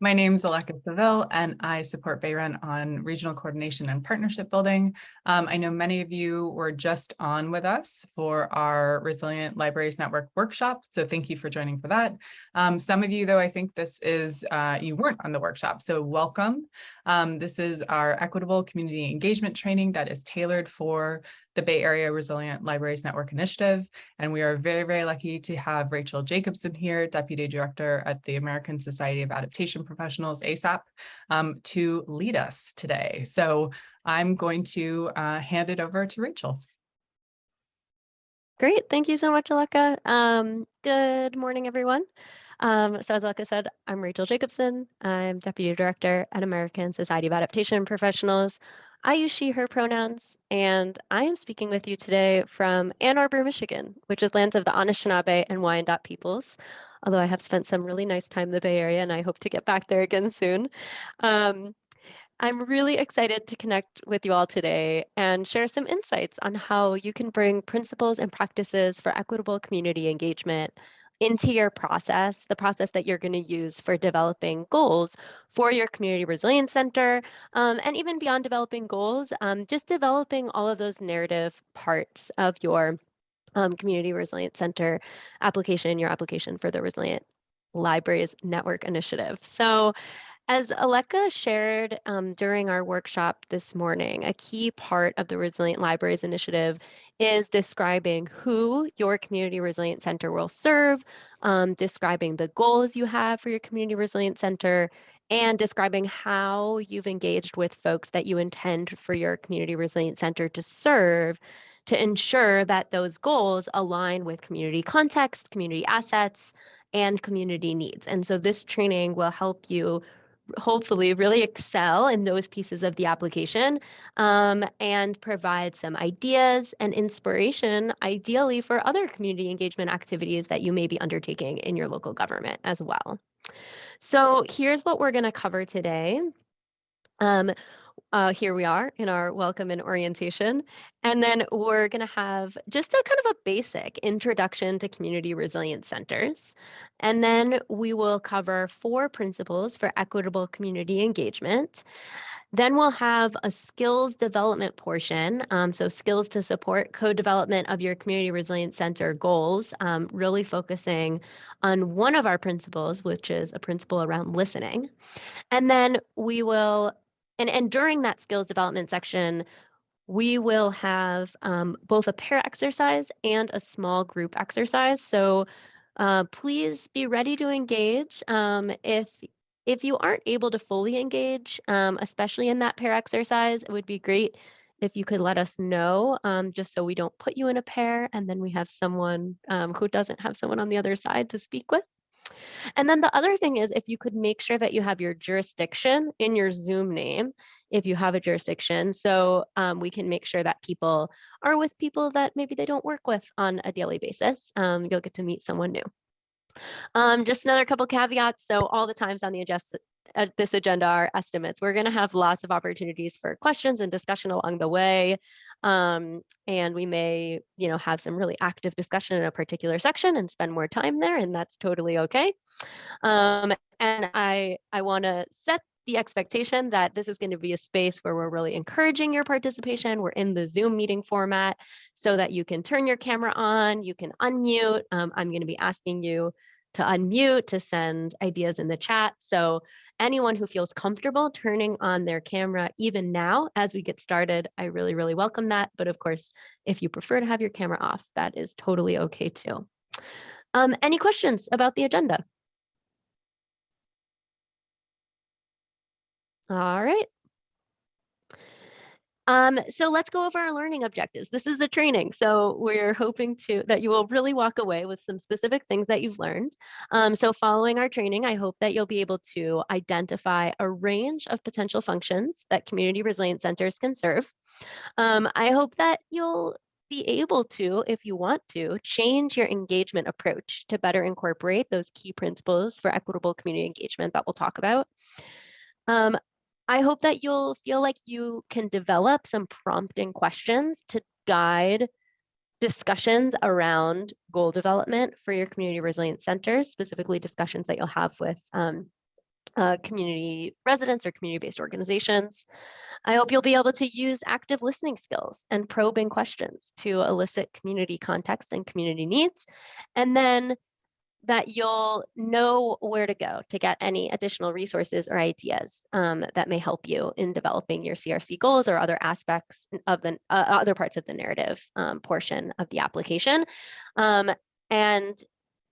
My name is Aleka Seville, and I support Bayron on regional coordination and partnership building. I know many of you were just on with us for our Resilient Libraries Network workshop, so thank you for joining for that. Some of you, though, I think this is, you weren't on the workshop, so welcome. This is our Equitable Community Engagement training that is tailored for the Bay Area Resilient Libraries Network Initiative. And we are very, very lucky to have Rachel Jacobson here, Deputy Director at the American Society of Adaptation Professionals, ASAP, to lead us today. So I'm going to hand it over to Rachel. Great, thank you so much, Aleka. Good morning, everyone. So as Aleka said, I'm Rachel Jacobson. I'm Deputy Director at American Society of Adaptation Professionals. I use she, her pronouns, and I am speaking with you today from Ann Arbor, Michigan, which is lands of the Anishinaabe and Wyandot peoples, although I have spent some really nice time in the Bay Area, and I hope to get back there again soon. I'm really excited to connect with you all today and share some insights on how you can bring principles and practices for equitable community engagement into your process, the process that you're going to use for developing goals for your Community Resilience Center, and even beyond developing goals, just developing all of those narrative parts of your Community Resilience Center application, your application for the Resilient Libraries Network Initiative. So as Aleka shared during our workshop this morning, a key part of the Resilient Libraries Initiative is describing who your Community Resilience Center will serve, describing the goals you have for your Community Resilience Center, and describing how you've engaged with folks that you intend for your Community Resilience Center to serve to ensure that those goals align with community context, community assets, and community needs. And so this training will help you hopefully really excel in those pieces of the application and provide some ideas and inspiration, ideally for other community engagement activities that you may be undertaking in your local government as well. So here's what we're going to cover today. Here we are in our welcome and orientation. And then we're going to have just a kind of a basic introduction to community resilience centers. And then we will cover 4 principles for equitable community engagement. Then we'll have a skills development portion, so skills to support co-development of your Community Resilience Center goals, really focusing on one of our principles, which is a principle around listening. And then we will and during that skills development section, we will have both a pair exercise and a small group exercise. So please be ready to engage. If you aren't able to fully engage, especially in that pair exercise, it would be great if you could let us know, just so we don't put you in a pair and then we have someone who doesn't have someone on the other side to speak with. And then the other thing is, if you could make sure that you have your jurisdiction in your Zoom name, if you have a jurisdiction, so we can make sure that people are with people that maybe they don't work with on a daily basis. You'll get to meet someone new. Just another couple caveats. So all the times on the this agenda are estimates. We're going to have lots of opportunities for questions and discussion along the way. And we may, have some really active discussion in a particular section and spend more time there, and that's totally okay. And I want to set the expectation that this is going to be a space where we're really encouraging your participation. We're in the Zoom meeting format so that you can turn your camera on, you can unmute. I'm going to be asking you to unmute, to send ideas in the chat. So anyone who feels comfortable turning on their camera, even now as we get started, I really, really welcome that. But of course, if you prefer to have your camera off, that is totally okay too. Any questions about the agenda? All right. So let's go over our learning objectives. This is a training, so we're hoping that you will really walk away with some specific things that you've learned. So following our training, I hope that you'll be able to identify a range of potential functions that community resilience centers can serve. I hope that you'll be able to, if you want to, change your engagement approach to better incorporate those key principles for equitable community engagement that we'll talk about. I hope that you'll feel like you can develop some prompting questions to guide discussions around goal development for your community resilience centers, specifically discussions that you'll have with community residents or community-based organizations. I hope you'll be able to use active listening skills and probing questions to elicit community context and community needs, and then that you'll know where to go to get any additional resources or ideas that may help you in developing your CRC goals or other aspects of the other parts of the narrative portion of the application. And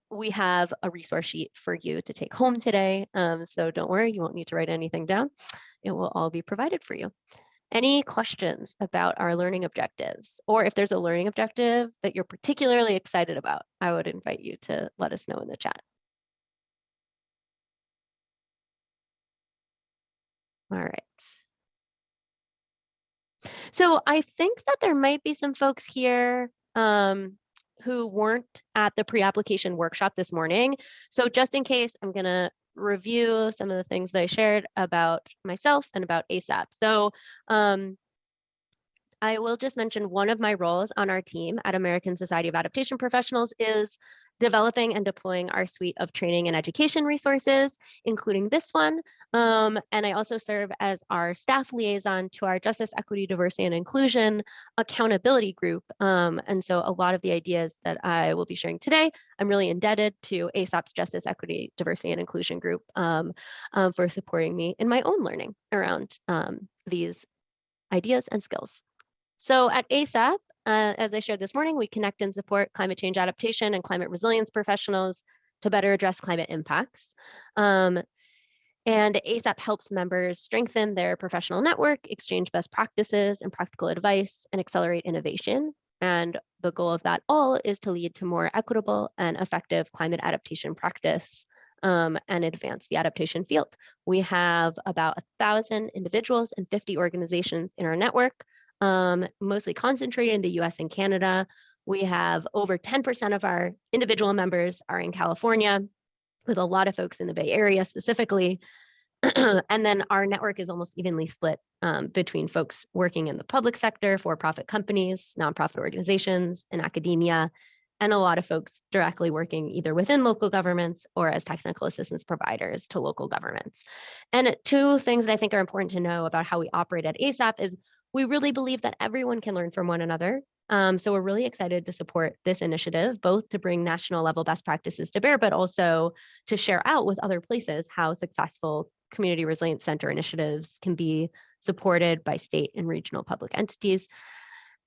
we have a resource sheet for you to take home today. So don't worry, you won't need to write anything down. It will all be provided for you. Any questions about our learning objectives? Or if there's a learning objective that you're particularly excited about, I would invite you to let us know in the chat. All right. So I think that there might be some folks here who weren't at the pre-application workshop this morning. So just in case, I'm going to review some of the things that I shared about myself and about ASAP. So I will just mention one of my roles on our team at American Society of Adaptation Professionals is developing and deploying our suite of training and education resources, including this one. And I also serve as our staff liaison to our Justice, Equity, Diversity, and Inclusion accountability group. And so a lot of the ideas that I will be sharing today, I'm really indebted to ASAP's Justice, Equity, Diversity, and Inclusion group for supporting me in my own learning around these ideas and skills. So at ASAP, as I shared this morning, we connect and support climate change adaptation and climate resilience professionals to better address climate impacts. And ASAP helps members strengthen their professional network, exchange best practices and practical advice, and accelerate innovation. And the goal of that all is to lead to more equitable and effective climate adaptation practice and advance the adaptation field. We have about 1,000 individuals and 50 organizations in our network, mostly concentrated in the US and Canada. We have over 10% of our individual members are in California, with a lot of folks in the Bay Area specifically. And then our network is almost evenly split between folks working in the public sector, for-profit companies, nonprofit organizations, and academia, and a lot of folks directly working either within local governments or as technical assistance providers to local governments. And two things that I think are important to know about how we operate at ASAP is we really believe that everyone can learn from one another. So we're really excited to support this initiative, both to bring national level best practices to bear, but also to share out with other places how successful community resilience center initiatives can be supported by state and regional public entities.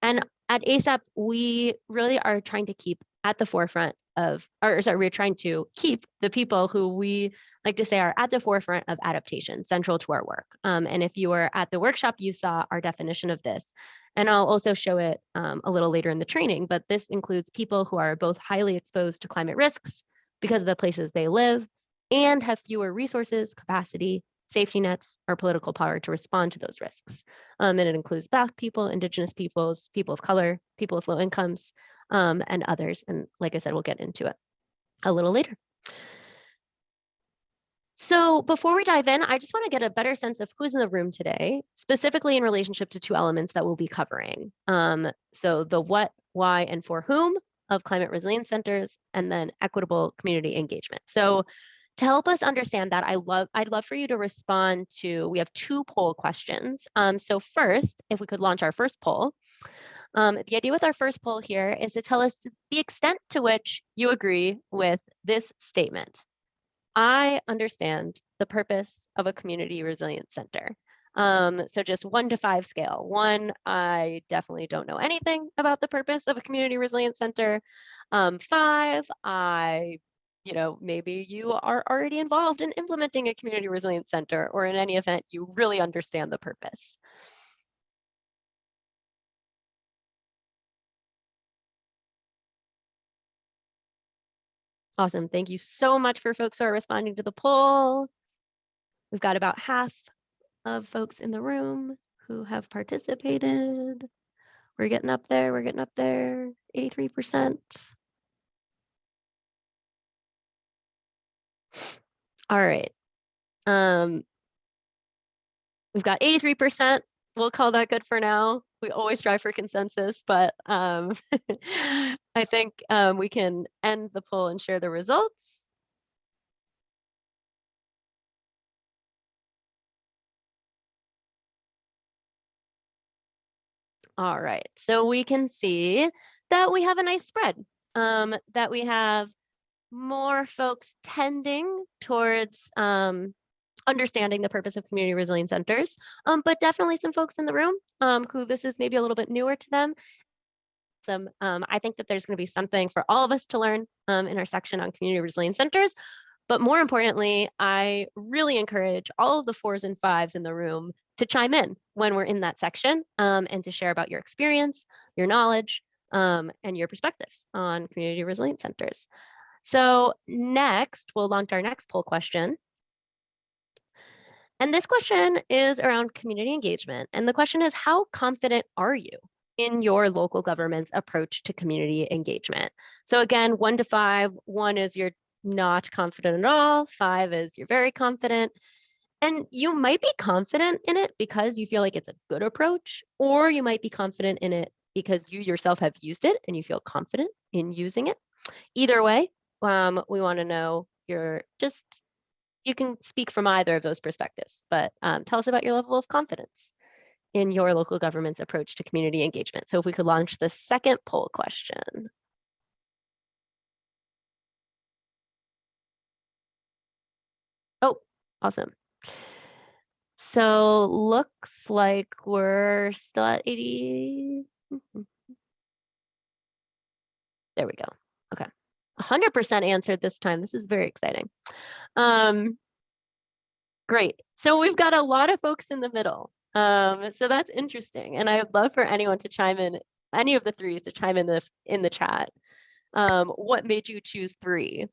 And at ASAP, we really are trying to keep at the forefront of, or sorry, we're trying to keep the people who we like to say are at the forefront of adaptation central to our work. And if you were at the workshop, you saw our definition of this. And I'll also show it a little later in the training, but this includes people who are both highly exposed to climate risks because of the places they live and have fewer resources, capacity, safety nets, or political power to respond to those risks. And it includes Black people, Indigenous peoples, people of color, people with low incomes, and others. And like I said, we'll get into it a little later. So before we dive in, I just want to get a better sense of who's in the room today, specifically in relationship to two elements that we'll be covering. So the what, why, and for whom of climate resilience centers, and then equitable community engagement. So to help us understand that, I'd love for you to respond to, we have 2 poll questions. So first, if we could launch our first poll. The idea with our first poll here is to tell us the extent to which you agree with this statement. I understand the purpose of a community resilience center. So just 1 to 5 scale. 1, I definitely don't know anything about the purpose of a community resilience center. 5, maybe you are already involved in implementing a community resilience center, or in any event, you really understand the purpose. Awesome. Thank you so much for folks who are responding to the poll. We've got about half of folks in the room who have participated. We're getting up there. We're getting up there. 83%. All right. We've got 83%. We'll call that good for now. We always strive for consensus, but I think we can end the poll and share the results. All right, so we can see that we have a nice spread, that we have more folks tending towards understanding the purpose of community resilience centers, but definitely some folks in the room who this is maybe a little bit newer to them. I think that there's going to be something for all of us to learn in our section on community resilience centers. But more importantly, I really encourage all of the 4s and 5s in the room to chime in when we're in that section and to share about your experience, your knowledge, and your perspectives on community resilience centers. So next, we'll launch our next poll question. And this question is around community engagement. And the question is, how confident are you in your local government's approach to community engagement? So again, 1 to 5, 1 is you're not confident at all, 5 is you're very confident. And you might be confident in it because you feel like it's a good approach, or you might be confident in it because you yourself have used it and you feel confident in using it. Either way, we want to know you can speak from either of those perspectives, but tell us about your level of confidence in your local government's approach to community engagement. So if we could launch the second poll question. Oh, awesome. So looks like we're still at 80. There we go. Okay. 100% answered this time. This is very exciting. Great. So we've got a lot of folks in the middle. So that's interesting. And I'd love for anyone to chime in, any of the 3s to chime in the chat. What made you choose 3?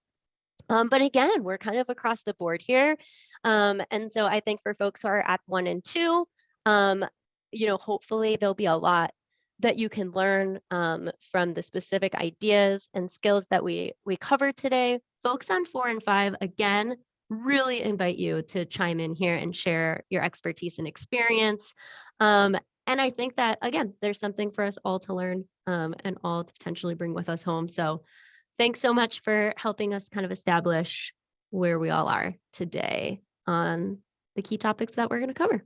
But again, we're kind of across the board here. And so I think for folks who are at 1 and 2, hopefully there'll be a lot that you can learn from the specific ideas and skills that we covered today. Folks on 4 and 5, again, really invite you to chime in here and share your expertise and experience. And I think that, again, there's something for us all to learn and all to potentially bring with us home. So thanks so much for helping us kind of establish where we all are today on the key topics that we're going to cover.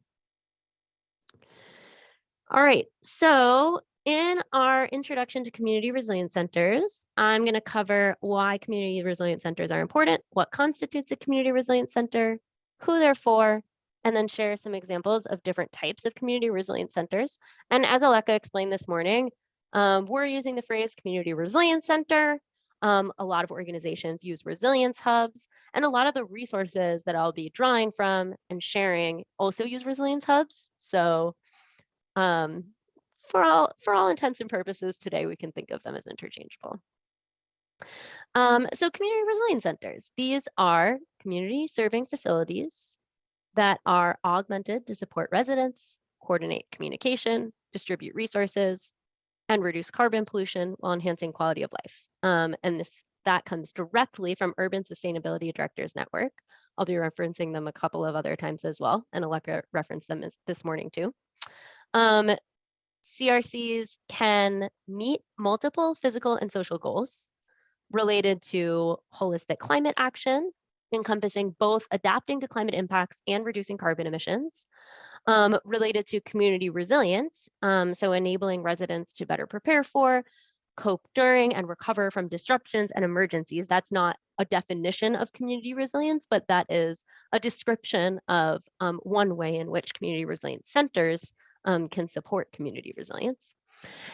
All right, so in our introduction to community resilience centers, I'm going to cover why community resilience centers are important, what constitutes a community resilience center, who they're for, and then share some examples of different types of community resilience centers. And as Aleka explained this morning, we're using the phrase community resilience center. A lot of organizations use resilience hubs, and a lot of the resources that I'll be drawing from and sharing also use resilience hubs. So for all intents and purposes today, we can think of them as interchangeable. So community resilience centers, these are community serving facilities that are augmented to support residents, coordinate communication, distribute resources, and reduce carbon pollution while enhancing quality of life. And that comes directly from Urban Sustainability Directors Network. I'll be referencing them a couple of other times as well, and Aleka referenced them this morning too. CRCs can meet multiple physical and social goals related to holistic climate action, encompassing both adapting to climate impacts and reducing carbon emissions, related to community resilience, so enabling residents to better prepare for, cope during, and recover from disruptions and emergencies. That's not a definition of community resilience, but that is a description of one way in which community resilience centers can support community resilience.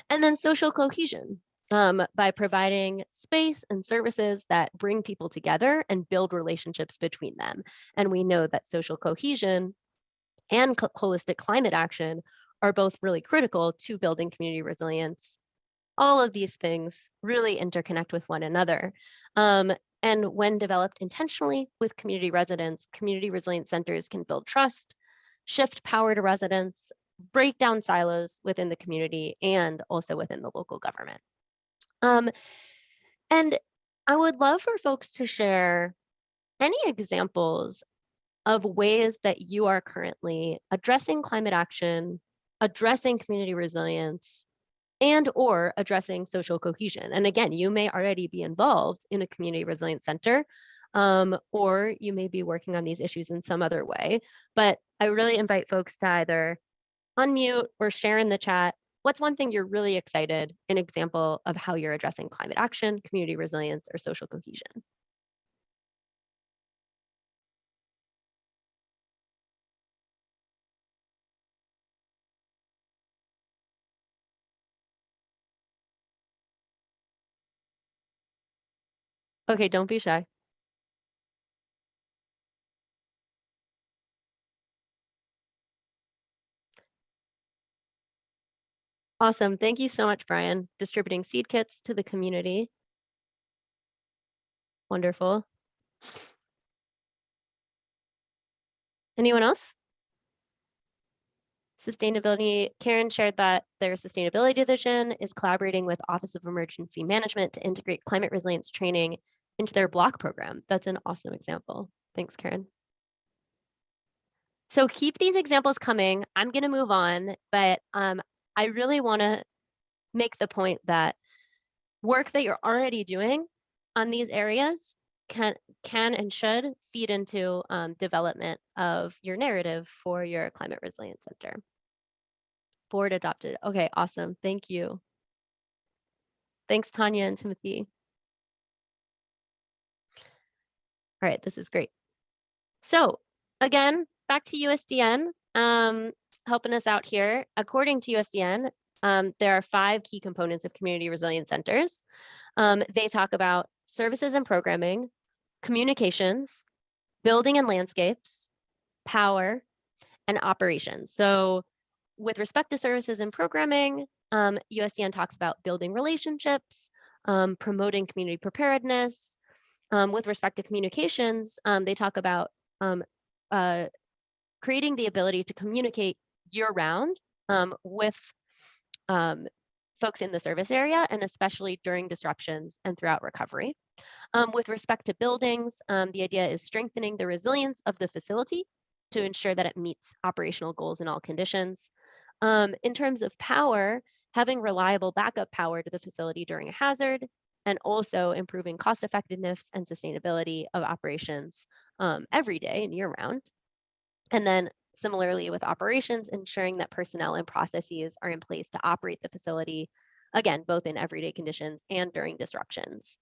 And then social cohesion, by providing space and services that bring people together and build relationships between them. And we know that social cohesion and holistic climate action are both really critical to building community resilience. All of these things really interconnect with one another. And when developed intentionally with community residents, community resilience centers can build trust, shift power to residents, break down silos within the community and also within the local government. And I would love for folks to share any examples of ways that you are currently addressing climate action, addressing community resilience, and or addressing social cohesion. And again, you may already be involved in a community resilience center, or you may be working on these issues in some other way. But I really invite folks to either unmute or share in the chat what's one thing you're really excited, an example of how you're addressing climate action, community resilience, or social cohesion? Okay, don't be shy. Awesome. Thank you so much, Brian. Distributing seed kits to the community. Wonderful. Anyone else? Sustainability, Karen shared that their sustainability division is collaborating with Office of Emergency Management to integrate climate resilience training into their block program. That's an awesome example. Thanks, Karen. So keep these examples coming. I'm going to move on, but I really want to make the point that work that you're already doing on these areas can and should feed into development of your narrative for your Climate Resilience Center. Board adopted. Okay, awesome. Thank you. Thanks, Tanya and Timothy. All right, this is great. So again, back to USDN, helping us out here. According to USDN, there are 5 key components of community resilience centers. They talk about services and programming, communications, building and landscapes, power, and operations. So with respect to services and programming, USDN talks about building relationships, promoting community preparedness. With respect to communications, they talk about creating the ability to communicate year-round with folks in the service area, and especially during disruptions and throughout recovery. With respect to buildings, the idea is strengthening the resilience of the facility to ensure that it meets operational goals in all conditions. In terms of power, having reliable backup power to the facility during a hazard, and also improving cost effectiveness and sustainability of operations every day and year round. And then similarly with operations, ensuring that personnel and processes are in place to operate the facility, again, both in everyday conditions and during disruptions.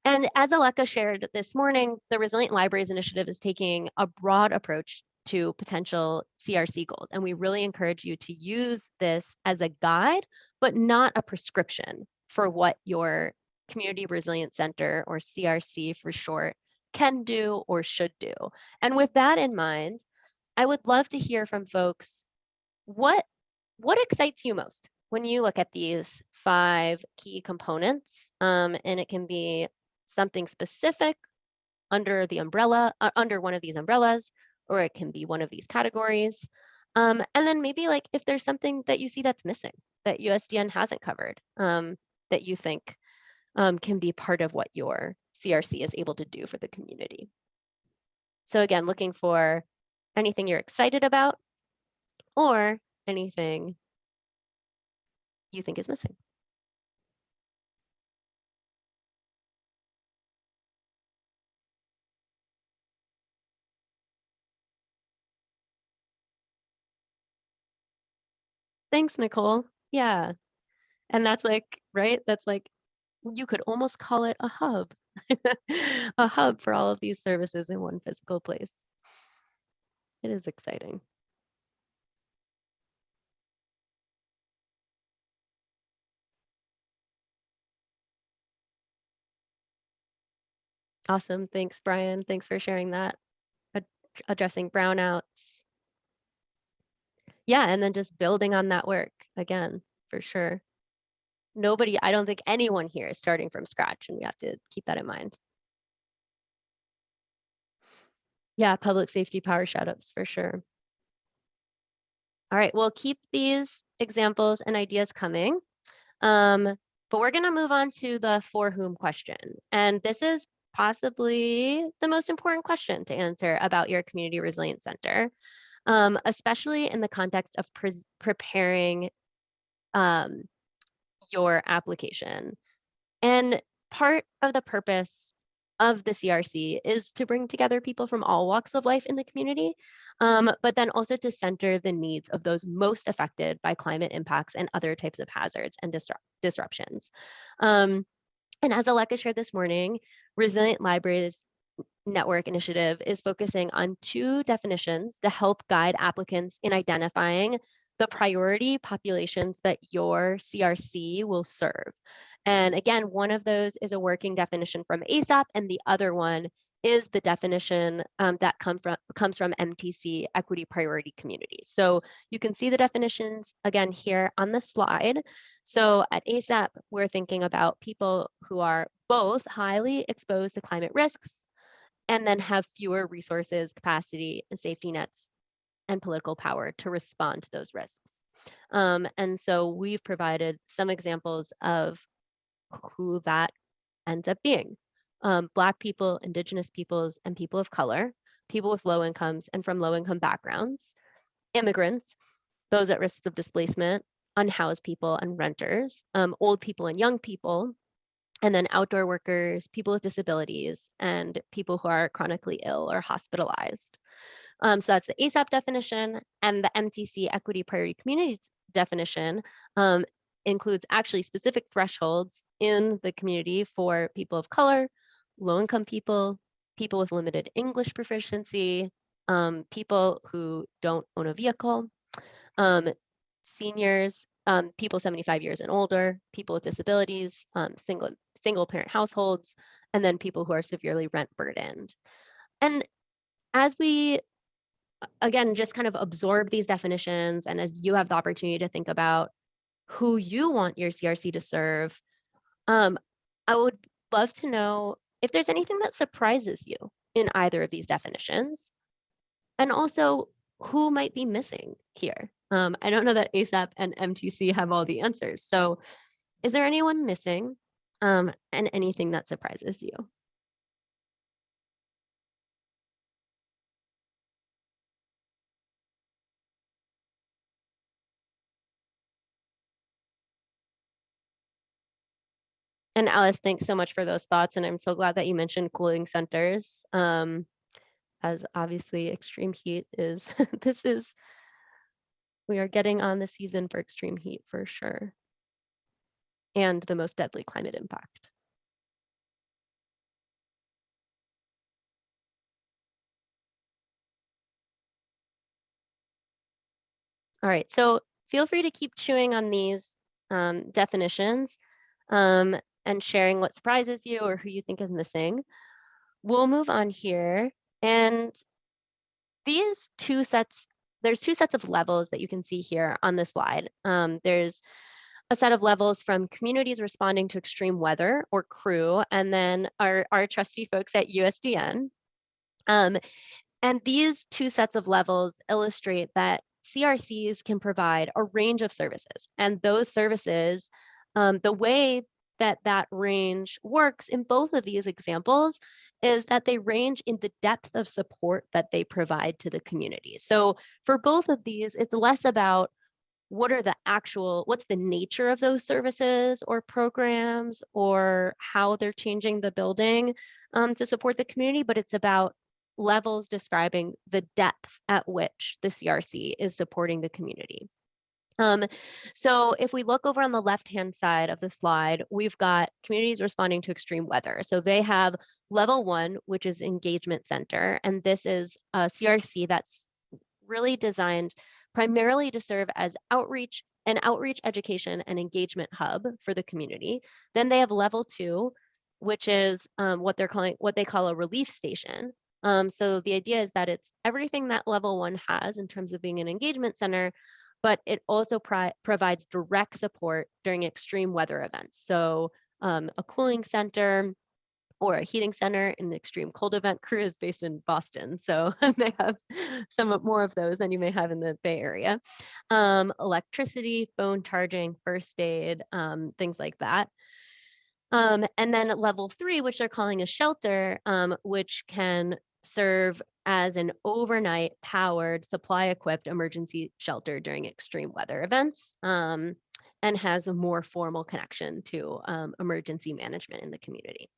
And as Aleka shared this morning, the Resilient Libraries Initiative is taking a broad approach to potential CRC goals. And we really encourage you to use this as a guide, but not a prescription for what your Community Resilience Center, or CRC for short, can do or should do. And with that in mind, I would love to hear from folks, what excites you most when you look at these 5 key components? And it can be something specific under the umbrella, under one of these umbrellas, or it can be one of these categories. And then maybe like if there's something that you see that's missing that USDN hasn't covered, that you think can be part of what your CRC is able to do for the community. So again, looking for anything you're excited about or anything you think is missing. Thanks, Nicole. Yeah. And that's like, right? That's like, you could almost call it a hub, a hub for all of these services in one physical place. It is exciting. Awesome. Thanks, Brian. Thanks for sharing that. Addressing brownouts. Yeah, and then just building on that work again, for sure. I don't think anyone here is starting from scratch, and we have to keep that in mind. Yeah, public safety power shutups for sure. All right, we'll keep these examples and ideas coming. But we're going to move on to the for whom question. And this is possibly the most important question to answer about your Community Resilience Center, especially in the context of preparing your application. And part of the purpose of the CRC is to bring together people from all walks of life in the community, but then also to center the needs of those most affected by climate impacts and other types of hazards and disruptions. And as Aleka shared this morning, Resilient Libraries Network Initiative is focusing on 2 definitions to help guide applicants in identifying the priority populations that your CRC will serve. And again, one of those is a working definition from ASAP, and the other one is the definition that comes from MTC, Equity Priority Communities. So you can see the definitions again here on the slide. So at ASAP, we're thinking about people who are both highly exposed to climate risks and then have fewer resources, capacity, and safety nets and political power to respond to those risks. And so we've provided some examples of who that ends up being. Black people, Indigenous peoples, and people of color, people with low incomes and from low income backgrounds, immigrants, those at risk of displacement, unhoused people and renters, old people and young people, and then outdoor workers, people with disabilities, and people who are chronically ill or hospitalized. So that's the ASAP definition, and the MTC Equity Priority Communities definition includes actually specific thresholds in the community for people of color, low-income people, people with limited English proficiency, people who don't own a vehicle, seniors, people 75 years and older, people with disabilities, single parent households, and then people who are severely rent burdened. And as we, again, just kind of absorb these definitions, and as you have the opportunity to think about who you want your CRC to serve, I would love to know if there's anything that surprises you in either of these definitions, and also who might be missing here. I don't know that ASAP and MTC have all the answers. So is there anyone missing and anything that surprises you? And Alice, thanks so much for those thoughts. And I'm so glad that you mentioned cooling centers. As obviously extreme heat is, we are getting on the season for extreme heat for sure. And the most deadly climate impact. All right, so feel free to keep chewing on these definitions and sharing what surprises you or who you think is missing. We'll move on here. And there's 2 sets of levels that you can see here on the slide. There's a set of levels from communities responding to extreme weather, or CREW, and then our trusty folks at USDN. And these 2 sets of levels illustrate that CRCs can provide a range of services. And those services, the way that range works in both of these examples is that they range in the depth of support that they provide to the community. So for both of these, it's less about what's the nature of those services or programs or how they're changing the building to support the community, but it's about levels describing the depth at which the CRC is supporting the community. So if we look over on the left-hand side of the slide, we've got communities responding to extreme weather. So they have level 1, which is engagement center, and this is a CRC that's really designed primarily to serve as an outreach education and engagement hub for the community. Then they have level 2, which is what they call a relief station. So the idea is that it's everything that level 1 has in terms of being an engagement center, but it also provides direct support during extreme weather events. So a cooling center or a heating center in the extreme cold event. CREW is based in Boston, so they have some more of those than you may have in the Bay Area. Electricity, phone charging, first aid, things like that. And then at level 3, which they're calling a shelter, which can serve as an overnight powered supply equipped emergency shelter during extreme weather events. and has a more formal connection to emergency management in the community.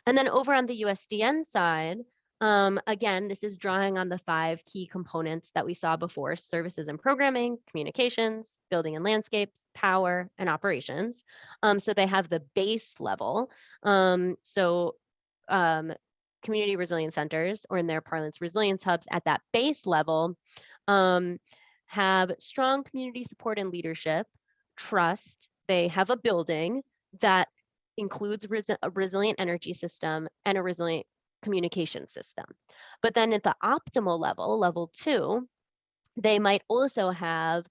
And then over on the USDN side, again, this is drawing on the 5 key components that we saw before: services and programming, communications, building and landscapes, power, and operations. So they have the base level. Community resilience centers, or in their parlance, resilience hubs at that base level, have strong community support and leadership, trust. They have a building that includes a resilient energy system and a resilient communication system. But then at the optimal level, level 2, they might also have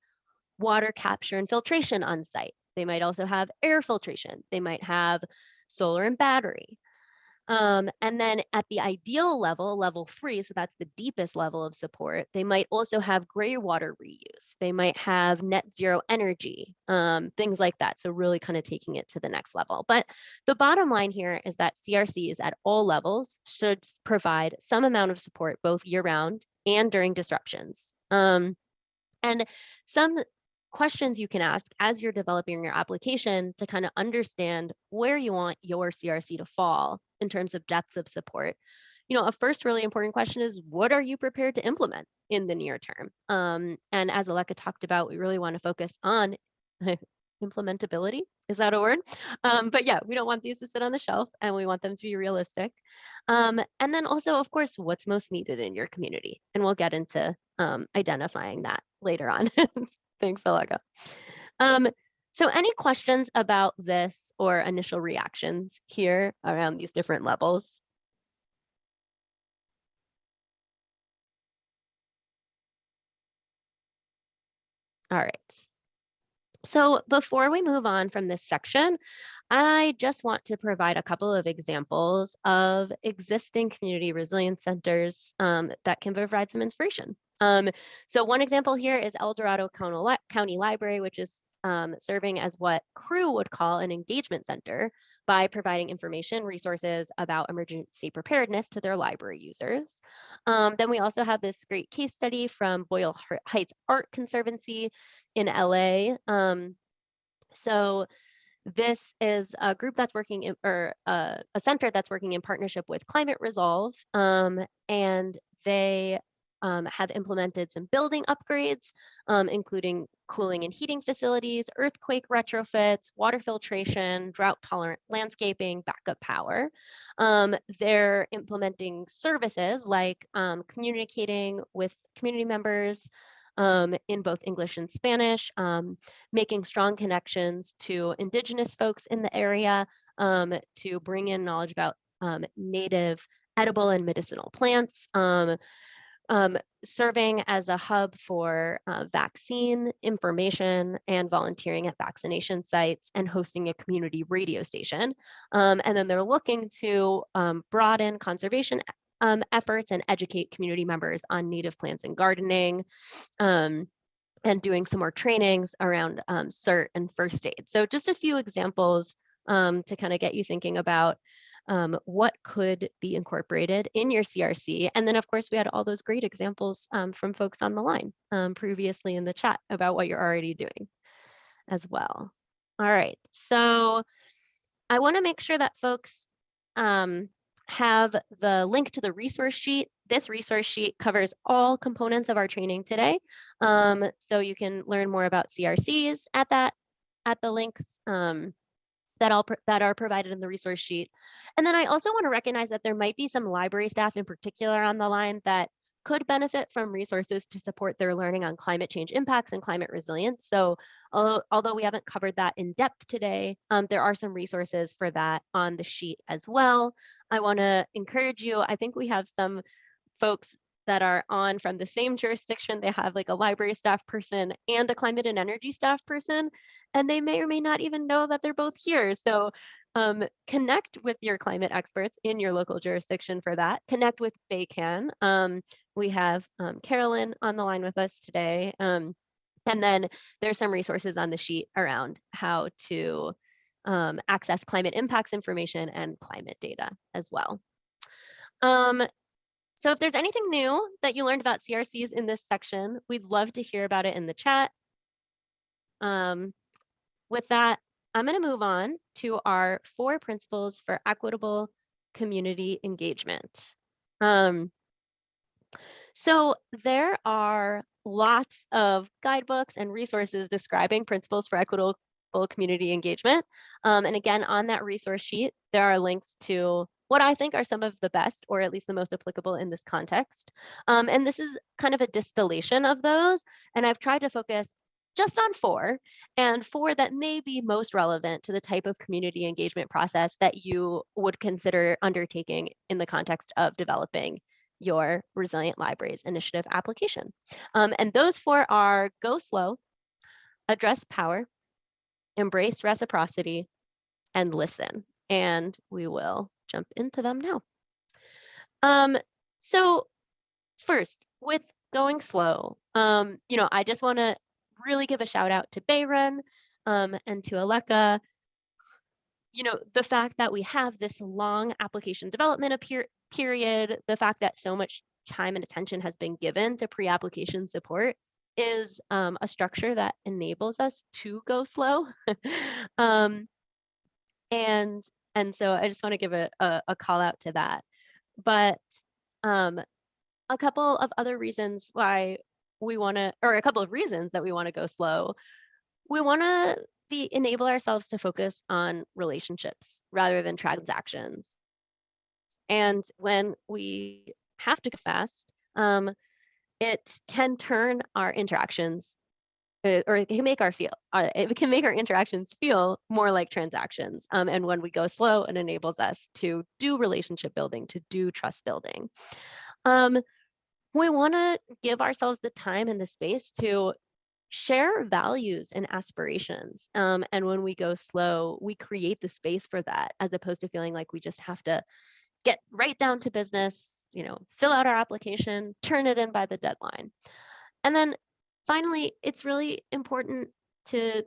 water capture and filtration on site. They might also have air filtration. They might have solar and battery. And then at the ideal level, level 3, so that's the deepest level of support, they might also have gray water reuse. They might have net zero energy, things like that. So really kind of taking it to the next level. But the bottom line here is that CRCs at all levels should provide some amount of support both year round and during disruptions. And some questions you can ask as you're developing your application to kind of understand where you want your CRC to fall in terms of depth of support. A first really important question is, what are you prepared to implement in the near term? And as Aleka talked about, we really want to focus on implementability. Is that a word? But yeah, we don't want these to sit on the shelf, and we want them to be realistic. And then also, of course, what's most needed in your community. And we'll get into identifying that later on. Thanks, Aleka. So any questions about this or initial reactions here around these different levels? All right. So before we move on from this section, I just want to provide a couple of examples of existing community resilience centers that can provide some inspiration. So one example here is El Dorado County Library, which is serving as what CREW would call an engagement center by providing information, resources about emergency preparedness to their library users. Then we also have this great case study from Boyle Heights Art Conservancy in LA. So this is a group that's working in, or a center that's working in partnership with Climate Resolve, and they have implemented some building upgrades, including cooling and heating facilities, earthquake retrofits, water filtration, drought-tolerant landscaping, backup power. They're implementing services like communicating with community members in both English and Spanish, making strong connections to Indigenous folks in the area to bring in knowledge about native edible and medicinal plants, serving as a hub for vaccine information and volunteering at vaccination sites, and hosting a community radio station. And then they're looking to broaden conservation efforts and educate community members on native plants and gardening, and doing some more trainings around CERT and first aid. So just a few examples to kind of get you thinking about what could be incorporated in your CRC. And then of course, we had all those great examples from folks on the line previously in the chat about what you're already doing as well. All right, so I want to make sure that folks have the link to the resource sheet. This resource sheet covers all components of our training today. So you can learn more about CRCs at the links that are provided in the resource sheet. And then I also want to recognize that there might be some library staff in particular on the line that could benefit from resources to support their learning on climate change impacts and climate resilience. So although we haven't covered that in depth today, there are some resources for that on the sheet as well. I want to encourage you, I think we have some folks that are on from the same jurisdiction. They have like a library staff person and a climate and energy staff person, and they may or may not even know that they're both here. So connect with your climate experts in your local jurisdiction for that. Connect with BayCan. We have Carolyn on the line with us today. And then there's some resources on the sheet around how to access climate impacts information and climate data as well. So if there's anything new that you learned about CRCs in this section, we'd love to hear about it in the chat. with that, I'm going to move on to our 4 principles for equitable community engagement. So there are lots of guidebooks and resources describing principles for equitable community engagement. And again, on that resource sheet, there are links to what I think are some of the best, or at least the most applicable in this context. And this is kind of a distillation of those. And I've tried to focus just on 4, and 4 that may be most relevant to the type of community engagement process that you would consider undertaking in the context of developing your Resilient Libraries Initiative application. And those 4 are go slow, address power, embrace reciprocity, and listen. And we will jump into them now. So first, with going slow, I just want to really give a shout out to Bayron and to Aleka. The fact that we have this long application development period, the fact that so much time and attention has been given to pre-application support is a structure that enables us to go slow. And so I just want to give a call out to that. But a couple of other reasons why we want to, or a couple of reasons that we want to go slow. We want to enable ourselves to focus on relationships rather than transactions. And when we have to go fast, it can turn our interactions, or it can make our interactions feel more like transactions. And when we go slow, it enables us to do relationship building, to do trust building. We want to give ourselves the time and the space to share values and aspirations. And when we go slow, we create the space for that, as opposed to feeling like we just have to get right down to business, fill out our application, turn it in by the deadline. And then finally, it's really important to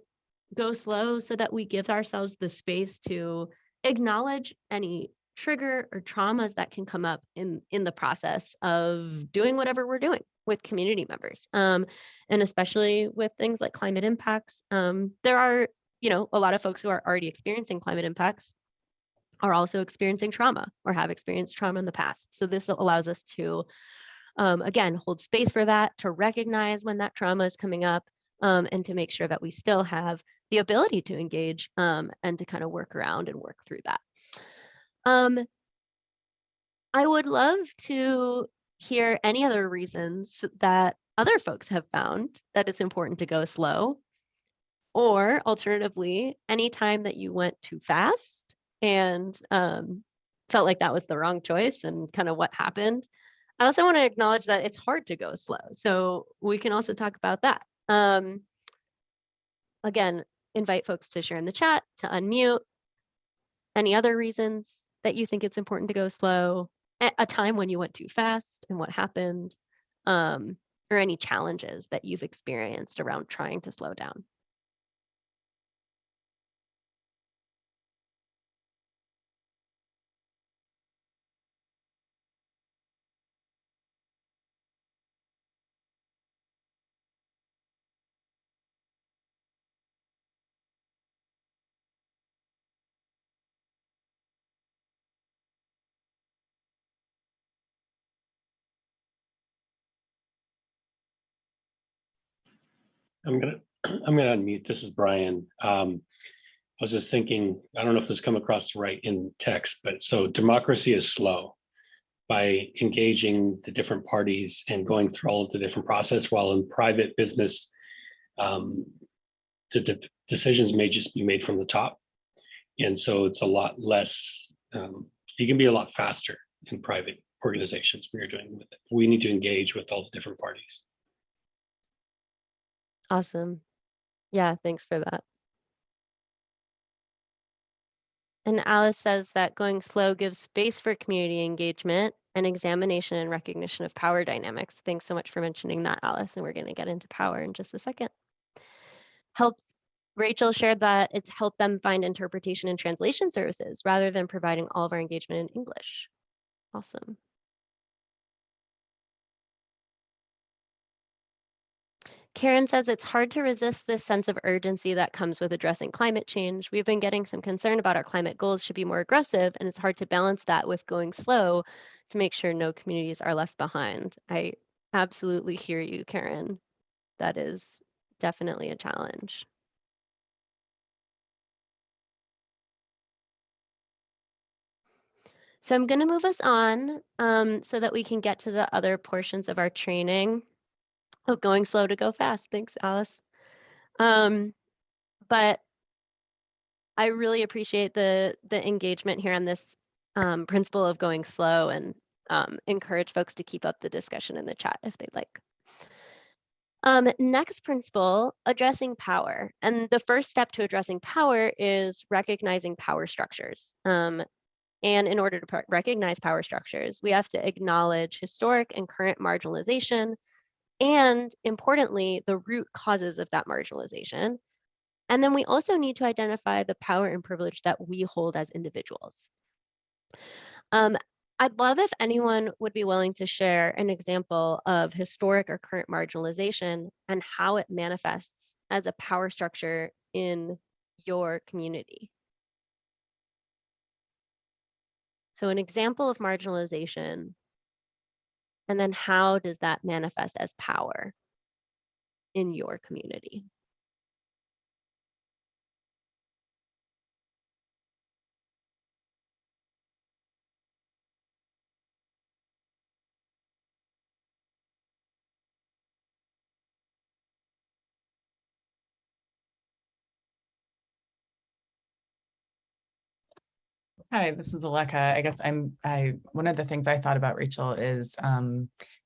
go slow so that we give ourselves the space to acknowledge any trigger or traumas that can come up in the process of doing whatever we're doing with community members. And especially with things like climate impacts, there are, a lot of folks who are already experiencing climate impacts are also experiencing trauma or have experienced trauma in the past. So this allows us to, again, hold space for that, to recognize when that trauma is coming up, and to make sure that we still have the ability to engage and to kind of work around and work through that. I would love to hear any other reasons that other folks have found that it's important to go slow, or alternatively, any time that you went too fast and felt like that was the wrong choice and kind of what happened. I also want to acknowledge that it's hard to go slow, so we can also talk about that. Again, invite folks to share in the chat, to unmute. Any other reasons that you think it's important to go slow, a time when you went too fast and what happened, or any challenges that you've experienced around trying to slow down. I'm gonna unmute. This is Brian. I was just thinking, I don't know if this come across right in text, but so democracy is slow. By engaging the different parties and going through all of the different process, while in private business, the decisions may just be made from the top. And so it's a lot less, you can be a lot faster in private organizations when you're doing with it. We need to engage with all the different parties. Awesome. Yeah, thanks for that. And Alice says that going slow gives space for community engagement and examination and recognition of power dynamics. Thanks so much for mentioning that, Alice. And we're going to get into power in just a second. Rachel shared that it's helped them find interpretation and translation services rather than providing all of our engagement in English. Awesome. Karen says it's hard to resist this sense of urgency that comes with addressing climate change. We've been getting some concern about our climate goals should be more aggressive, and it's hard to balance that with going slow to make sure no communities are left behind. I absolutely hear you, Karen. That is definitely a challenge. So I'm going to move us on so that we can get to the other portions of our training. Oh, going slow to go fast. Thanks, Alice. But I really appreciate the engagement here on this principle of going slow, and encourage folks to keep up the discussion in the chat if they'd like. Next principle, addressing power. And the first step to addressing power is recognizing power structures. And in order to recognize power structures, we have to acknowledge historic and current marginalization, and importantly, the root causes of that marginalization. And then we also need to identify the power and privilege that we hold as individuals. I'd love if anyone would be willing to share an example of historic or current marginalization and how it manifests as a power structure in your community. So an example of marginalization, and then how does that manifest as power in your community? Hi, this is Aleka. I guess one of the things I thought about, Rachel, is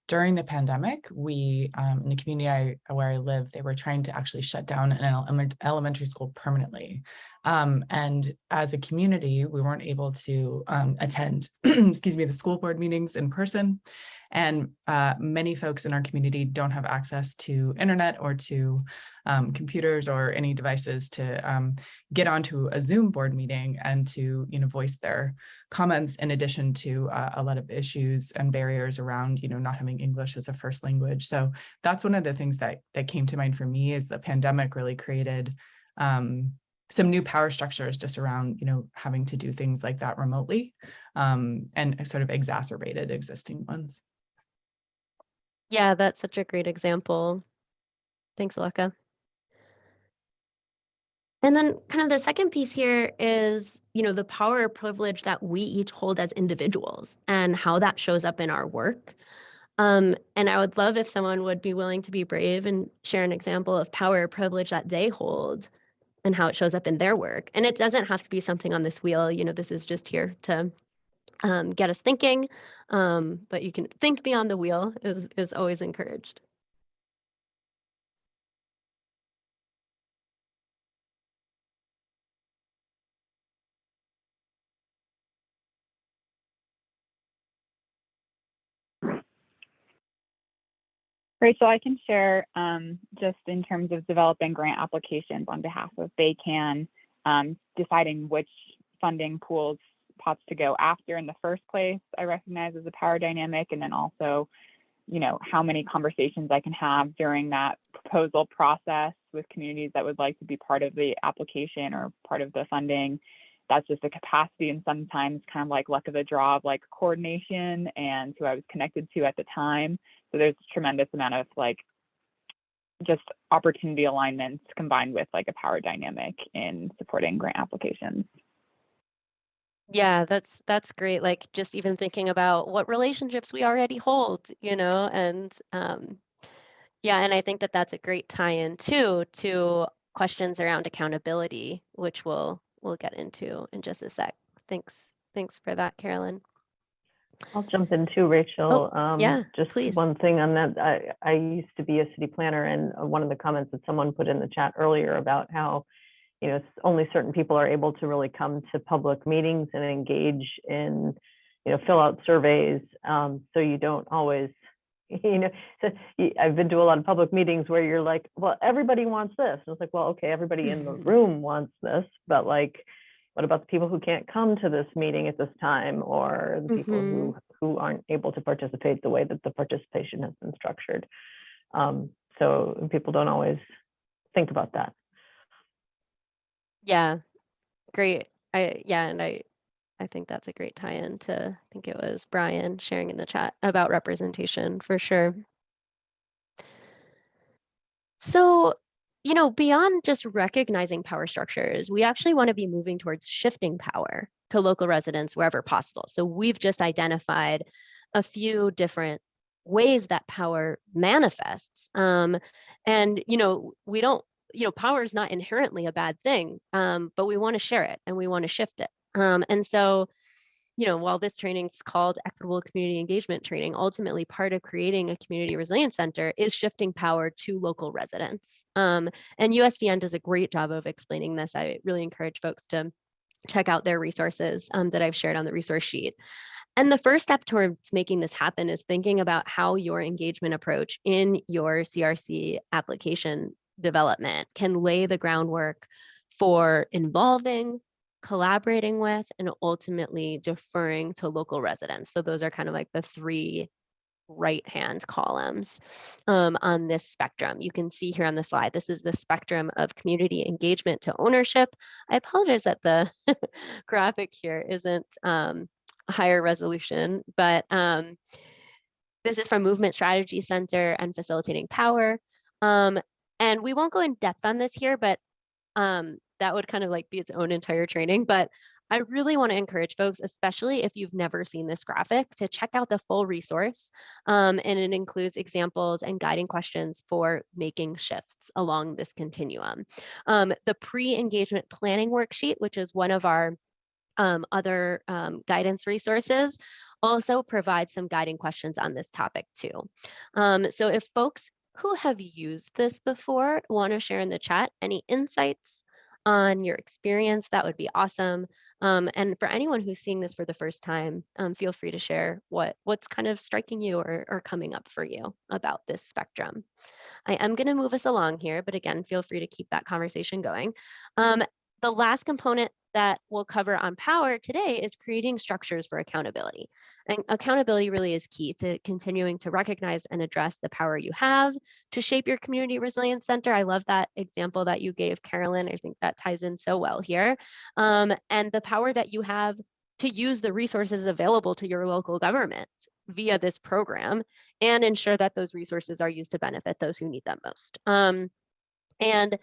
during the pandemic, we in the community where I live, they were trying to actually shut down an elementary school permanently. And as a community, we weren't able to attend, excuse me, the school board meetings in person. And many folks in our community don't have access to internet or to computers or any devices to get onto a Zoom board meeting and to voice their comments, in addition to a lot of issues and barriers around not having English as a first language. So that's one of the things that came to mind for me, is the pandemic really created some new power structures just around having to do things like that remotely, and sort of exacerbated existing ones. Yeah, that's such a great example. Thanks, Aleka. And then kind of the second piece here is, the power or privilege that we each hold as individuals and how that shows up in our work. And I would love if someone would be willing to be brave and share an example of power or privilege that they hold and how it shows up in their work. And it doesn't have to be something on this wheel. This is just here to get us thinking. But you can think beyond the wheel is always encouraged. Rachel, I can share just in terms of developing grant applications on behalf of BayCan, deciding which funding pots to go after in the first place, I recognize as a power dynamic, and then also, how many conversations I can have during that proposal process with communities that would like to be part of the application or part of the funding. That's just a capacity, and sometimes kind of like luck of the draw of like coordination and who I was connected to at the time. So there's a tremendous amount of just opportunity alignments combined with a power dynamic in supporting grant applications. Yeah, that's great. Just even thinking about what relationships we already hold, and yeah, and I think that that's a great tie-in too to questions around accountability, which we'll get into in just a sec. Thanks for that, Carolyn. I'll jump in too, Rachel. Yeah, just please. one thing on that. I used to be a city planner, and one of the comments that someone put in the chat earlier about how, only certain people are able to really come to public meetings and engage in, fill out surveys. So you don't always, so I've been to a lot of public meetings where you're like, well, everybody wants this. And it's like, well, okay, everybody in the room wants this, but what about the people who can't come to this meeting at this time, or the people who aren't able to participate the way that the participation has been structured? So people don't always think about that. Yeah, great. I think that's a great tie-in to, I think it was Brian sharing in the chat about representation for sure. So, beyond just recognizing power structures, we actually want to be moving towards shifting power to local residents wherever possible. So we've just identified a few different ways that power manifests. And, we don't, power is not inherently a bad thing, but we want to share it and we want to shift it. And so, while this training is called Equitable Community Engagement Training, ultimately part of creating a community resilience center is shifting power to local residents. And USDN does a great job of explaining this. I really encourage folks to check out their resources that I've shared on the resource sheet. And the first step towards making this happen is thinking about how your engagement approach in your CRC application development can lay the groundwork for involving, collaborating with, and ultimately deferring to local residents. So those are kind of like the three right-hand columns on this spectrum. You can see here on the slide, this is the spectrum of community engagement to ownership. I apologize that the graphic here isn't higher resolution, but this is from Movement Strategy Center and Facilitating Power. And we won't go in depth on this here, but that would kind of like be its own entire training. But I really want to encourage folks, especially if you've never seen this graphic, to check out the full resource. And it includes examples and guiding questions for making shifts along this continuum. The pre-engagement planning worksheet, which is one of our other guidance resources, also provides some guiding questions on this topic too. So if folks who have used this before want to share in the chat any insights on your experience, that would be awesome. And for anyone who's seeing this for the first time, feel free to share what's kind of striking you or coming up for you about this spectrum. I am going to move us along here, but again, feel free to keep that conversation going. The last component that we'll cover on power today is creating structures for accountability. And accountability really is key to continuing to recognize and address the power you have to shape your community resilience center. I love that example that you gave, Carolyn. I think that ties in so well here. And the power that you have to use the resources available to your local government via this program and ensure that those resources are used to benefit those who need them most. And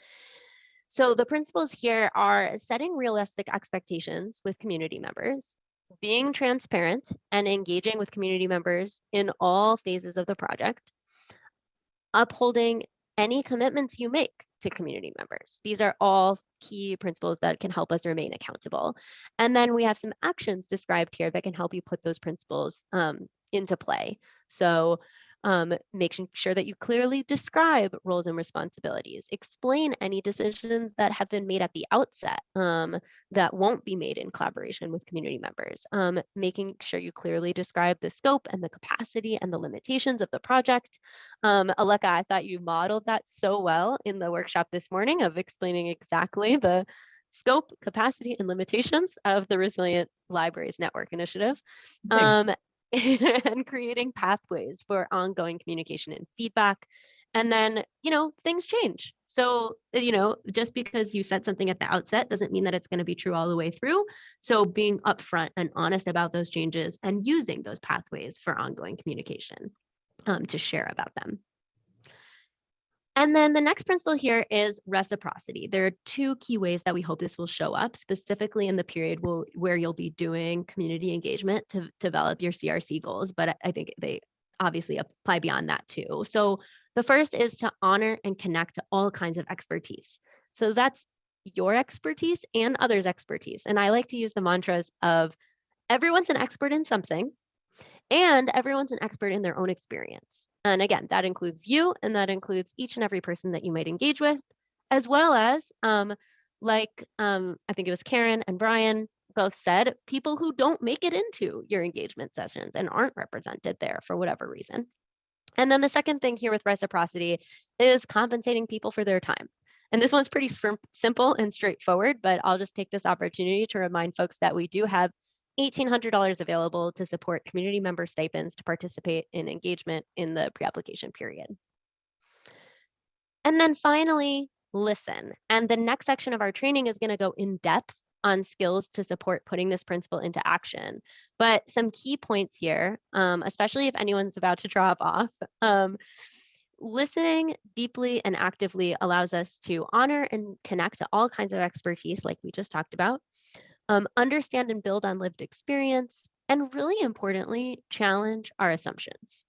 so the principles here are setting realistic expectations with community members, being transparent and engaging with community members in all phases of the project, upholding any commitments you make to community members. These are all key principles that can help us remain accountable. And then we have some actions described here that can help you put those principles into play. So making sure that you clearly describe roles and responsibilities, explain any decisions that have been made at the outset that won't be made in collaboration with community members, making sure you clearly describe the scope and the capacity and the limitations of the project. Aleka, I thought you modeled that so well in the workshop this morning of explaining exactly the scope, capacity, and limitations of the Resilient Libraries Network Initiative. And creating pathways for ongoing communication and feedback. And then, things change. So, just because you said something at the outset doesn't mean that it's going to be true all the way through. So being upfront and honest about those changes and using those pathways for ongoing communication to share about them. And then the next principle here is reciprocity. There are two key ways that we hope this will show up, specifically in the period where you'll be doing community engagement to develop your CRC goals, but I think they obviously apply beyond that too. So the first is to honor and connect to all kinds of expertise. So that's your expertise and others' expertise. And I like to use the mantras of everyone's an expert in something, and everyone's an expert in their own experience. And again, that includes you, and that includes each and every person that you might engage with, as well as, I think it was Karen and Brian both said, people who don't make it into your engagement sessions and aren't represented there for whatever reason. And then the second thing here with reciprocity is compensating people for their time. And this one's pretty simple and straightforward, but I'll just take this opportunity to remind folks that we do have $1,800 available to support community member stipends to participate in engagement in the pre-application period. And then finally, listen. And the next section of our training is going to go in depth on skills to support putting this principle into action. But some key points here, especially if anyone's about to drop off, listening deeply and actively allows us to honor and connect to all kinds of expertise like we just talked about, understand and build on lived experience, and really importantly, challenge our assumptions.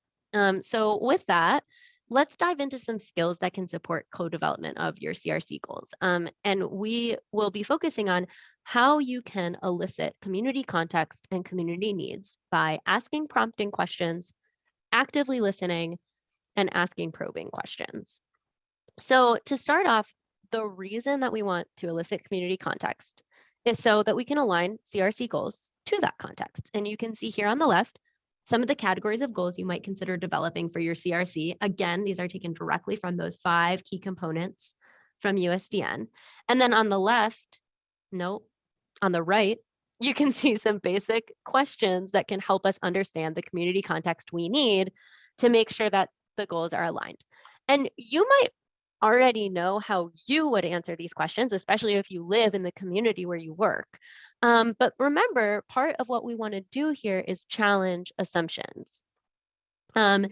So with that, let's dive into some skills that can support co-development of your CRC goals. And we will be focusing on how you can elicit community context and community needs by asking prompting questions, actively listening, and asking probing questions. So to start off, the reason that we want to elicit community context is so that we can align CRC goals to that context. And you can see here on the left, some of the categories of goals you might consider developing for your CRC. Again, these are taken directly from those 5 key components from USDN. And then on the left, on the right, you can see some basic questions that can help us understand the community context we need to make sure that the goals are aligned. And you might already know how you would answer these questions, especially if you live in the community where you work. But remember, part of what we want to do here is challenge assumptions. And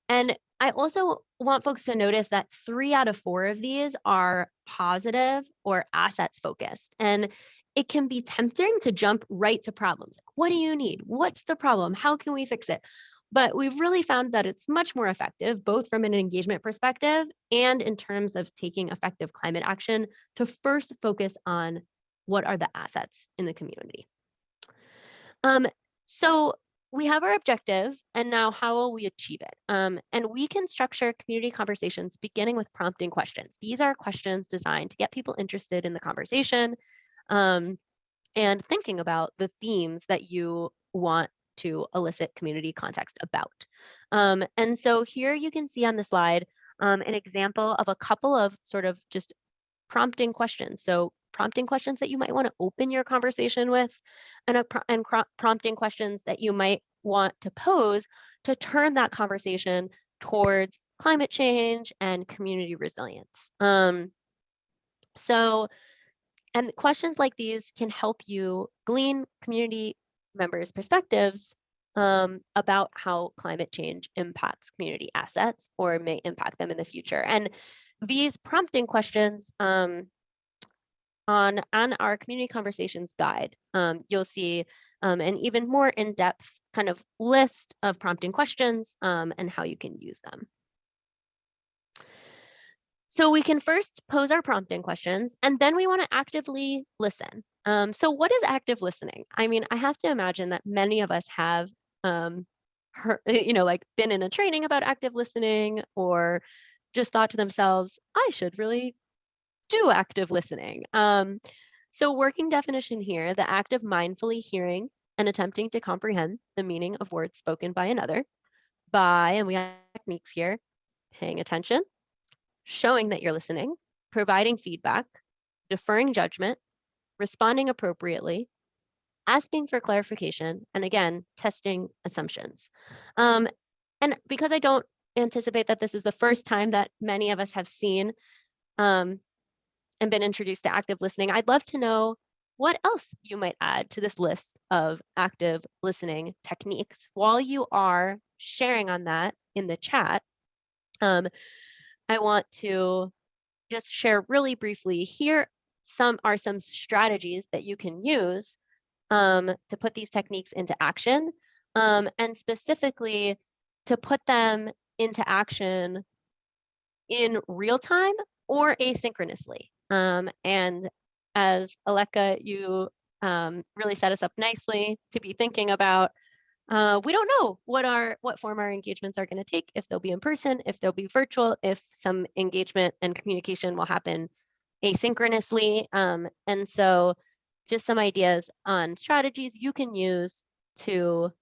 I also want folks to notice that 3 out of 4 of these are positive or assets focused. And it can be tempting to jump right to problems. Like, what do you need? What's the problem? How can we fix it? But we've really found that it's much more effective, both from an engagement perspective and in terms of taking effective climate action, to first focus on what are the assets in the community. So we have our objective, and now how will we achieve it? And we can structure community conversations beginning with prompting questions. These are questions designed to get people interested in the conversation and thinking about the themes that you want to elicit community context about. And so here you can see on the slide an example of a couple of sort of just prompting questions. So prompting questions that you might want to open your conversation with, and prompting questions that you might want to pose to turn that conversation towards climate change and community resilience. And questions like these can help you glean community members' perspectives about how climate change impacts community assets or may impact them in the future. And these prompting questions on our community conversations guide, you'll see an even more in-depth kind of list of prompting questions and how you can use them. So we can first pose our prompting questions, and then we want to actively listen. So what is active listening? I mean, I have to imagine that many of us have heard, like been in a training about active listening, or just thought to themselves, I should really do active listening. So working definition here, the act of mindfully hearing and attempting to comprehend the meaning of words spoken by another by, and we have techniques here, paying attention, showing that you're listening, providing feedback, deferring judgment, responding appropriately, asking for clarification, and again, testing assumptions. And because I don't anticipate that this is the first time that many of us have seen and been introduced to active listening, I'd love to know what else you might add to this list of active listening techniques. While you are sharing on that in the chat, I want to just share really briefly here. Some strategies that you can use to put these techniques into action, and specifically to put them into action in real time or asynchronously. And as Aleka, you really set us up nicely to be thinking about, we don't know what form our engagements are going to take, if they'll be in person, if they'll be virtual, if some engagement and communication will happen asynchronously. And so just some ideas on strategies you can use to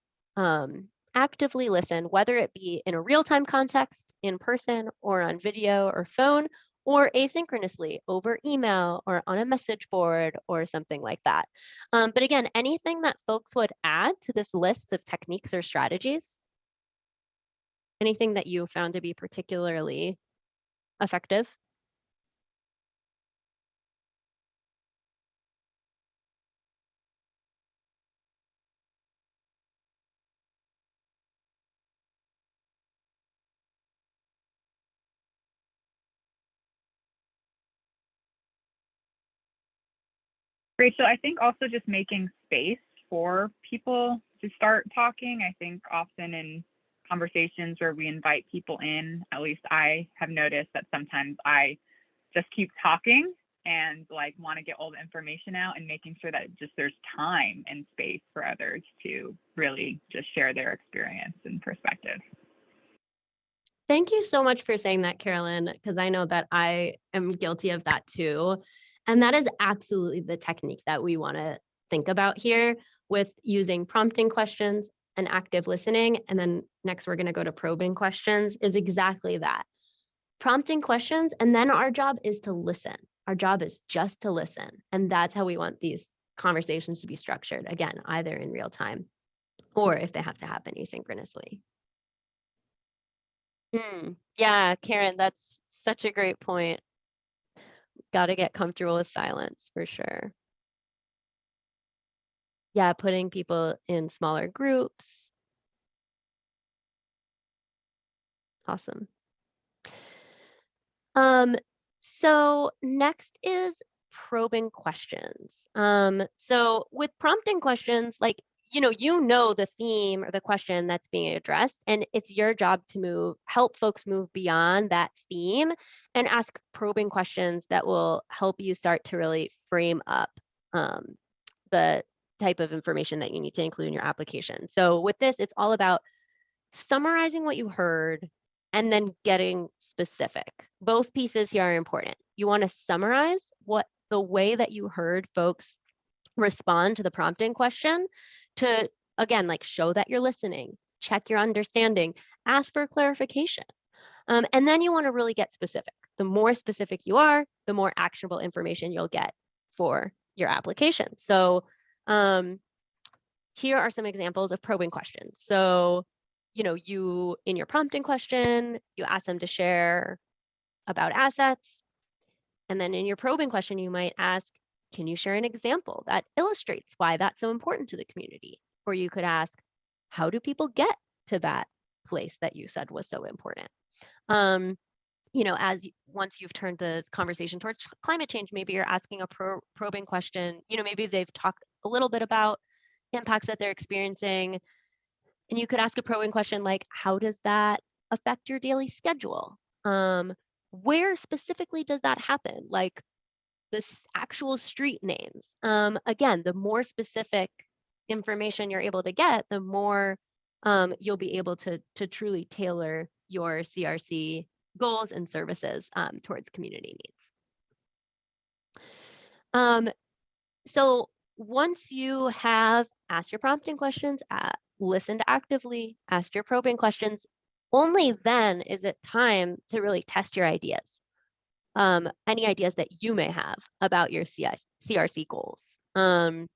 actively listen, whether it be in a real-time context, in person, or on video or phone, or asynchronously over email or on a message board or something like that. But again, anything that folks would add to this list of techniques or strategies? Anything that you found to be particularly effective? Great. So I think also just making space for people to start talking. I think often in conversations where we invite people in, at least I have noticed that sometimes I just keep talking and like want to get all the information out, and making sure that just there's time and space for others to really just share their experience and perspective. Thank you so much for saying that, Carolyn, because I know that I am guilty of that too. And that is absolutely the technique that we want to think about here with using prompting questions and active listening. And then next, we're going to go to probing questions, is exactly that. Prompting questions, and then our job is to listen. Our job is just to listen. And that's how we want these conversations to be structured. Again, either in real time or if they have to happen asynchronously. Yeah, Karen, that's such a great point. Got to get comfortable with silence for sure. Yeah, putting people in smaller groups. Awesome. So next is probing questions. So with prompting questions, like, you know the theme or the question that's being addressed, and it's your job to help folks move beyond that theme and ask probing questions that will help you start to really frame up the type of information that you need to include in your application. So with this, it's all about summarizing what you heard and then getting specific. Both pieces here are important. You want to summarize what the way that you heard folks respond to the prompting question to, again, like show that you're listening, check your understanding, ask for clarification. And then you want to really get specific. The more specific you are, the more actionable information you'll get for your application. So here are some examples of probing questions. So, you, in your prompting question, you ask them to share about assets. And then in your probing question, you might ask, can you share an example that illustrates why that's so important to the community? Or you could ask, how do people get to that place that you said was so important? Once you've turned the conversation towards climate change, maybe you're asking a probing question. Maybe they've talked a little bit about impacts that they're experiencing. And you could ask a probing question like, how does that affect your daily schedule? Where specifically does that happen? Like this actual street names. Again, the more specific information you're able to get, the more you'll be able to truly tailor your CRC goals and services towards community needs. So once you have asked your prompting questions, listened actively, asked your probing questions, only then is it time to really test your ideas. Any ideas that you may have about your CRC goals. And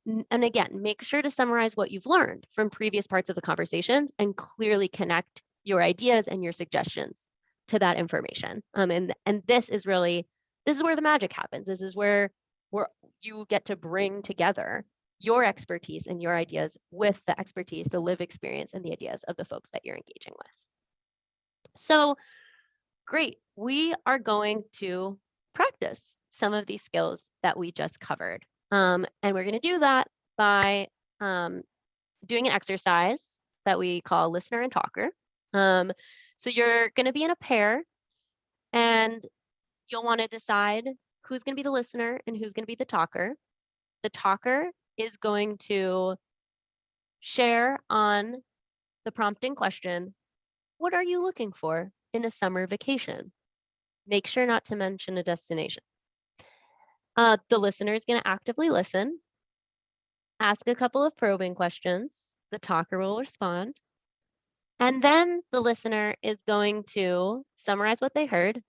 again, make sure to summarize what you've learned from previous parts of the conversations and clearly connect your ideas and your suggestions to that information. And this is where the magic happens. This is where you get to bring together your expertise and your ideas with the expertise, the lived experience, and the ideas of the folks that you're engaging with. So great, we are going to practice some of these skills that we just covered. And we're going to do that by doing an exercise that we call listener and talker. So you're going to be in a pair, and you'll want to decide who's going to be the listener and who's going to be the talker. The talker is going to share on the prompting question, what are you looking for in a summer vacation? Make sure not to mention a destination. The listener is going to actively listen, ask a couple of probing questions. The talker will respond. And then the listener is going to summarize what they heard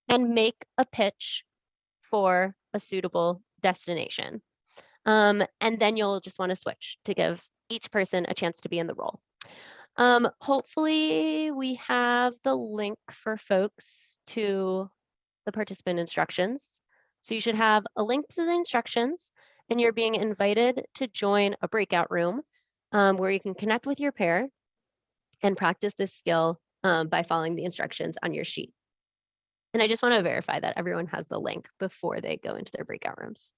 and make a pitch for a suitable destination. And then you'll just want to switch to give each person a chance to be in the role. Hopefully we have the link for folks to the participant instructions. So you should have a link to the instructions, and you're being invited to join a breakout room where you can connect with your pair and practice this skill by following the instructions on your sheet. And I just want to verify that everyone has the link before they go into their breakout rooms.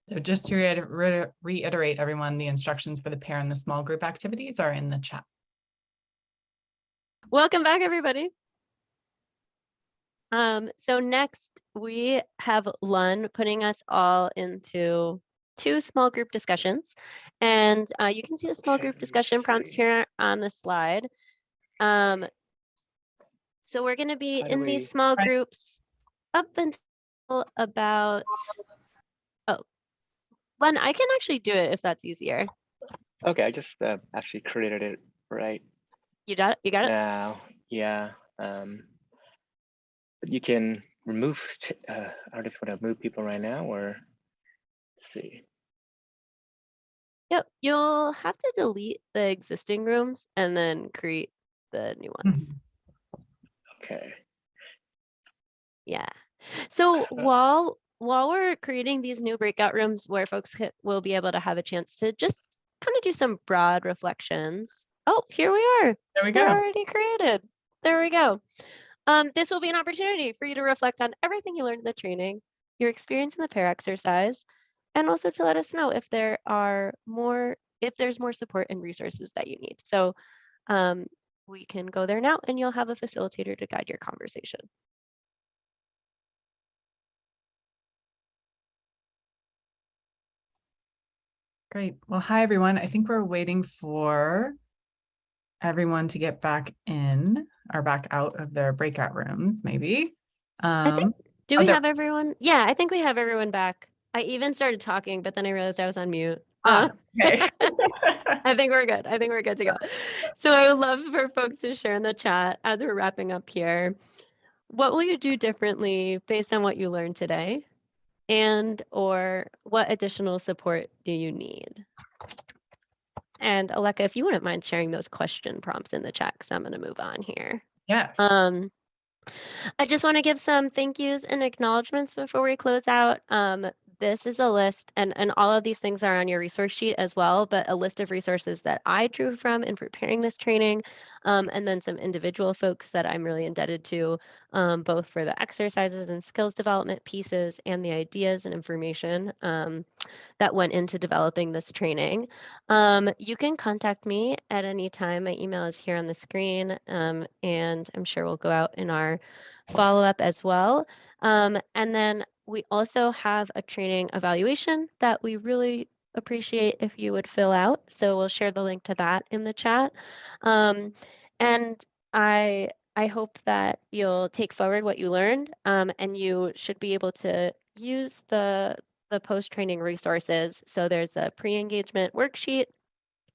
So just to reiterate, everyone, the instructions for the pair and the small group activities are in the chat. Welcome back, everybody. So next we have Lun putting us all into 2 small group discussions. And you can see the small group discussion prompts here on the slide. So we're going to be in these small groups up until about, oh, Lun, I can actually do it if that's easier. Okay, I just actually created it right You got it? You got it? now. Yeah. But you can remove, I don't know if you want to move people right now or let's see. Yep, you'll have to delete the existing rooms and then create the new ones. Okay. Yeah. So while we're creating these new breakout rooms where folks will be able to have a chance to just kind of do some broad reflections. Oh, here we are. There we They're go. already created. There we go. This will be an opportunity for you to reflect on everything you learned in the training, your experience in the pair exercise, and also to let us know if there's more support and resources that you need. So we can go there now, and you'll have a facilitator to guide your conversation. Great. Well, hi, everyone. I think we're waiting for everyone to get back in or back out of their breakout rooms, maybe. I think, do oh, we there- have everyone? Yeah, I think we have everyone back. I even started talking, but then I realized I was on mute. Okay. I think we're good. I think we're good to go. So I would love for folks to share in the chat as we're wrapping up here. What will you do differently based on what you learned today? And or what additional support do you need? And Aleka, if you wouldn't mind sharing those question prompts in the chat, because I'm going to move on here. Yes. I just want to give some thank yous and acknowledgements before we close out. This is a list, and all of these things are on your resource sheet as well, but a list of resources that I drew from in preparing this training, and then some individual folks that I'm really indebted to, both for the exercises and skills development pieces and the ideas and information that went into developing this training. You can contact me at any time. My email is here on the screen, and I'm sure we'll go out in our follow-up as well. And then we also have a training evaluation that we really appreciate if you would fill out. So we'll share the link to that in the chat. And I hope that you'll take forward what you learned, and you should be able to use the post-training resources. So there's the pre-engagement worksheet,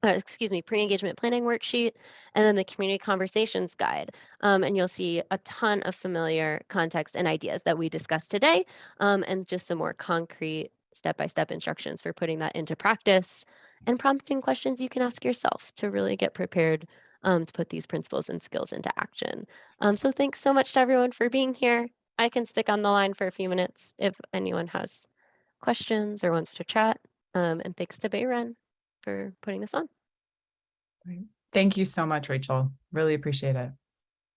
pre-engagement planning worksheet, and then the community conversations guide. And you'll see a ton of familiar context and ideas that we discussed today, and just some more concrete step-by-step instructions for putting that into practice and prompting questions you can ask yourself to really get prepared to put these principles and skills into action. So thanks so much to everyone for being here. I can stick on the line for a few minutes if anyone has questions or wants to chat. And thanks to Bayron for putting this on. Thank you so much, Rachel. Really appreciate it.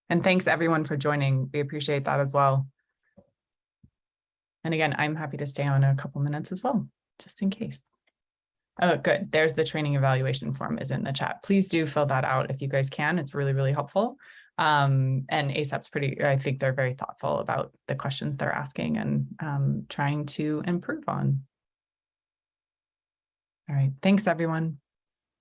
And thanks everyone for joining. We appreciate that as well. And again, I'm happy to stay on a couple minutes as well, just in case. Oh, good. There's the training evaluation form is in the chat. Please do fill that out if you guys can. It's really, really helpful. And ASAP's I think they're very thoughtful about the questions they're asking and trying to improve on. All right. Thanks, everyone.